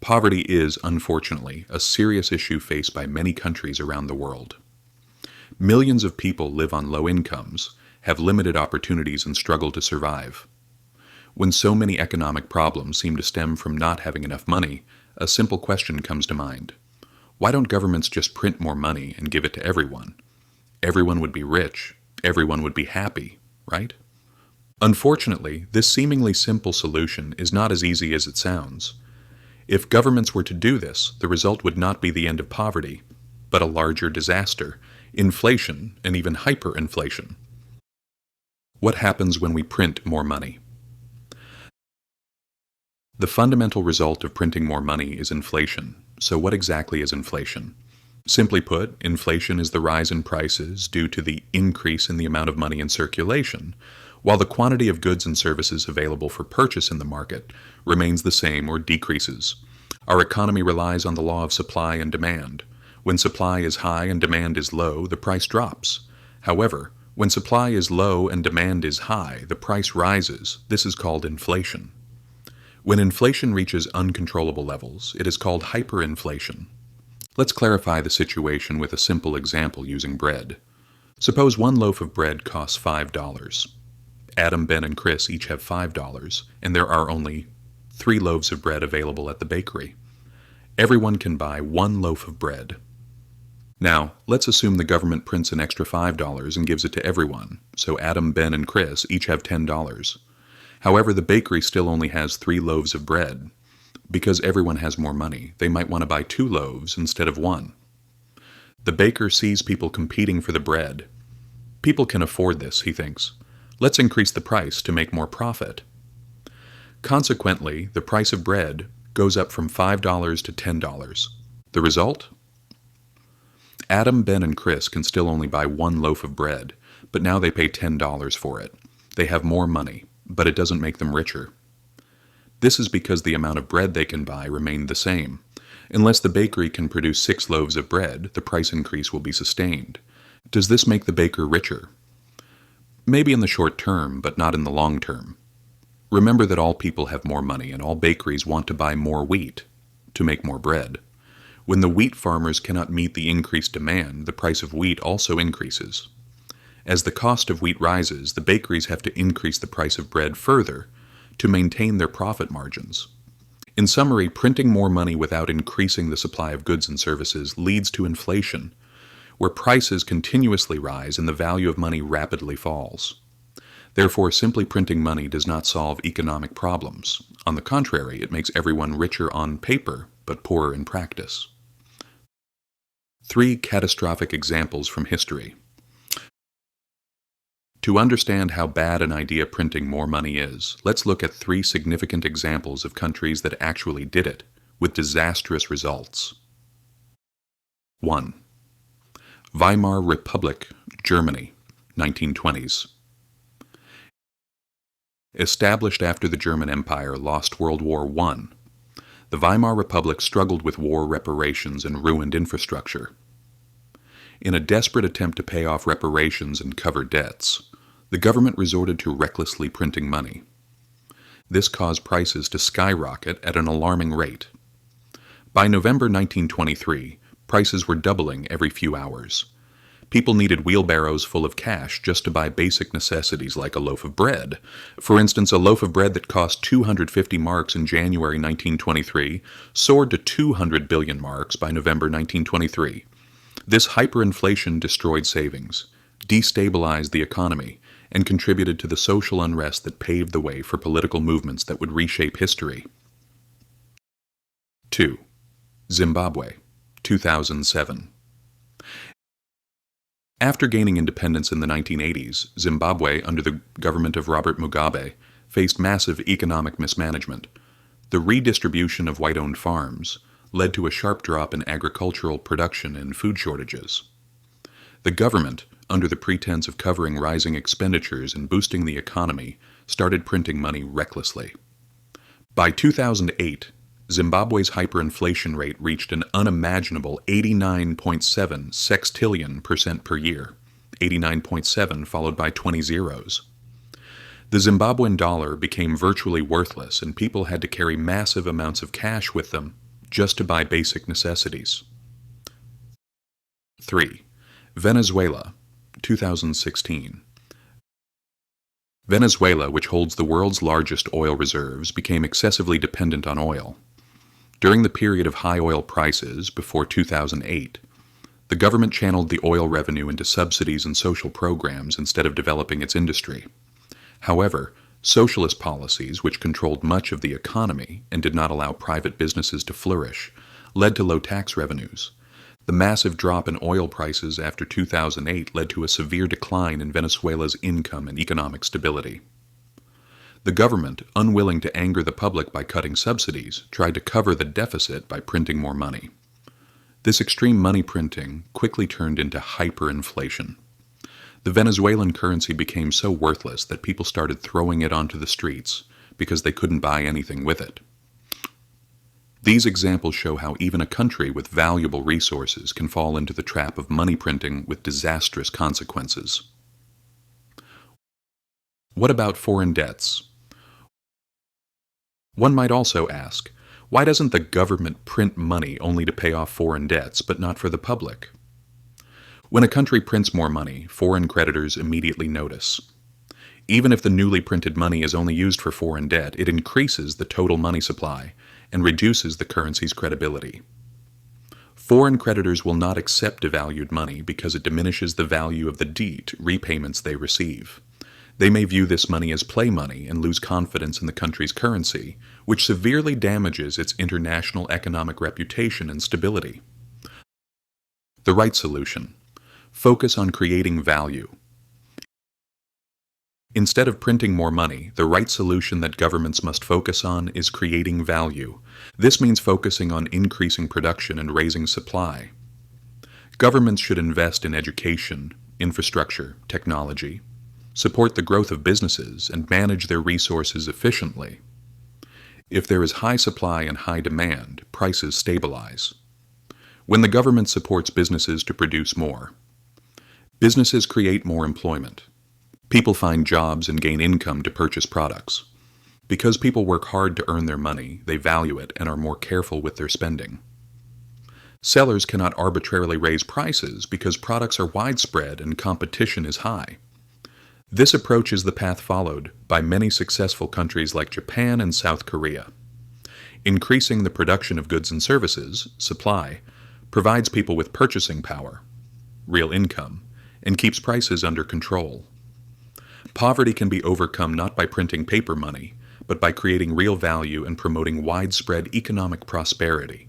Poverty is, unfortunately, a serious issue faced by many countries around the world. Millions of people live on low incomes, have limited opportunities, and struggle to survive. When so many economic problems seem to stem from not having enough money, a simple question comes to mind. Why don't governments just print more money and give it to everyone? Everyone would be rich, everyone would be happy, right? Unfortunately, this seemingly simple solution is not as easy as it sounds. If governments were to do this, the result would not be the end of poverty, but a larger disaster, inflation, and even hyperinflation. What happens when we print more money? The fundamental result of printing more money is inflation. So what exactly is inflation? Simply put, inflation is the rise in prices due to the increase in the amount of money in circulation, while the quantity of goods and services available for purchase in the market remains the same or decreases. Our economy relies on the law of supply and demand. When supply is high and demand is low, the price drops. However, when supply is low and demand is high, the price rises. This is called inflation. When inflation reaches uncontrollable levels, it is called hyperinflation. Let's clarify the situation with a simple example using bread. Suppose one loaf of bread costs $5. Adam, Ben, and Chris each have $5, and there are only 3 loaves of bread available at the bakery. Everyone can buy 1 loaf of bread. Now, let's assume the government prints an extra $5 and gives it to everyone, so Adam, Ben, and Chris each have $10. However, the bakery still only has 3 loaves of bread. Because everyone has more money, they might want to buy 2 loaves instead of 1. The baker sees people competing for the bread. People can afford this, he thinks. Let's increase the price to make more profit. Consequently, the price of bread goes up from $5 to $10. The result? Adam, Ben, and Chris can still only buy 1 loaf of bread, but now they pay $10 for it. They have more money, but it doesn't make them richer. This is because the amount of bread they can buy remained the same. Unless the bakery can produce 6 loaves of bread, the price increase will be sustained. Does this make the baker richer? Maybe in the short term, but not in the long term. Remember that all people have more money and all bakeries want to buy more wheat to make more bread. When the wheat farmers cannot meet the increased demand, the price of wheat also increases. As the cost of wheat rises, the bakeries have to increase the price of bread further to maintain their profit margins. In summary, printing more money without increasing the supply of goods and services leads to inflation, where prices continuously rise and the value of money rapidly falls. Therefore, simply printing money does not solve economic problems. On the contrary, it makes everyone richer on paper, but poorer in practice. 3 catastrophic examples from history. To understand how bad an idea printing more money is, let's look at 3 significant examples of countries that actually did it, with disastrous results. 1. Weimar Republic, Germany, 1920s. Established after the German Empire lost World War I, the Weimar Republic struggled with war reparations and ruined infrastructure. In a desperate attempt to pay off reparations and cover debts, the government resorted to recklessly printing money. This caused prices to skyrocket at an alarming rate. By November 1923, prices were doubling every few hours. People needed wheelbarrows full of cash just to buy basic necessities like a loaf of bread. For instance, a loaf of bread that cost 250 marks in January 1923 soared to 200 billion marks by November 1923. This hyperinflation destroyed savings, destabilized the economy, and contributed to the social unrest that paved the way for political movements that would reshape history. 2. Zimbabwe, 2007. After gaining independence in the 1980s, Zimbabwe, under the government of Robert Mugabe, faced massive economic mismanagement. The redistribution of white-owned farms led to a sharp drop in agricultural production and food shortages. The government, under the pretense of covering rising expenditures and boosting the economy, started printing money recklessly. By 2008, Zimbabwe's hyperinflation rate reached an unimaginable 89.7 sextillion% per year, 89.7 followed by 20 zeros. The Zimbabwean dollar became virtually worthless and people had to carry massive amounts of cash with them just to buy basic necessities. 3. Venezuela, 2016. Venezuela, which holds the world's largest oil reserves, became excessively dependent on oil. During the period of high oil prices before 2008, the government channeled the oil revenue into subsidies and social programs instead of developing its industry. However, socialist policies, which controlled much of the economy and did not allow private businesses to flourish, led to low tax revenues. The massive drop in oil prices after 2008 led to a severe decline in Venezuela's income and economic stability. The government, unwilling to anger the public by cutting subsidies, tried to cover the deficit by printing more money. This extreme money printing quickly turned into hyperinflation. The Venezuelan currency became so worthless that people started throwing it onto the streets because they couldn't buy anything with it. These examples show how even a country with valuable resources can fall into the trap of money printing with disastrous consequences. What about foreign debts? One might also ask, why doesn't the government print money only to pay off foreign debts, but not for the public? When a country prints more money, foreign creditors immediately notice. Even if the newly printed money is only used for foreign debt, it increases the total money supply and reduces the currency's credibility. Foreign creditors will not accept devalued money because it diminishes the value of the debt repayments they receive. They may view this money as play money and lose confidence in the country's currency, which severely damages its international economic reputation and stability. The right solution: focus on creating value. Instead of printing more money, the right solution that governments must focus on is creating value. This means focusing on increasing production and raising supply. Governments should invest in education, infrastructure, technology, support the growth of businesses, and manage their resources efficiently. If there is high supply and high demand, prices stabilize. When the government supports businesses to produce more, businesses create more employment. People find jobs and gain income to purchase products. Because people work hard to earn their money, they value it and are more careful with their spending. Sellers cannot arbitrarily raise prices because products are widespread and competition is high. This approach is the path followed by many successful countries like Japan and South Korea. Increasing the production of goods and services, supply, provides people with purchasing power, real income, and keeps prices under control. Poverty can be overcome not by printing paper money, but by creating real value and promoting widespread economic prosperity.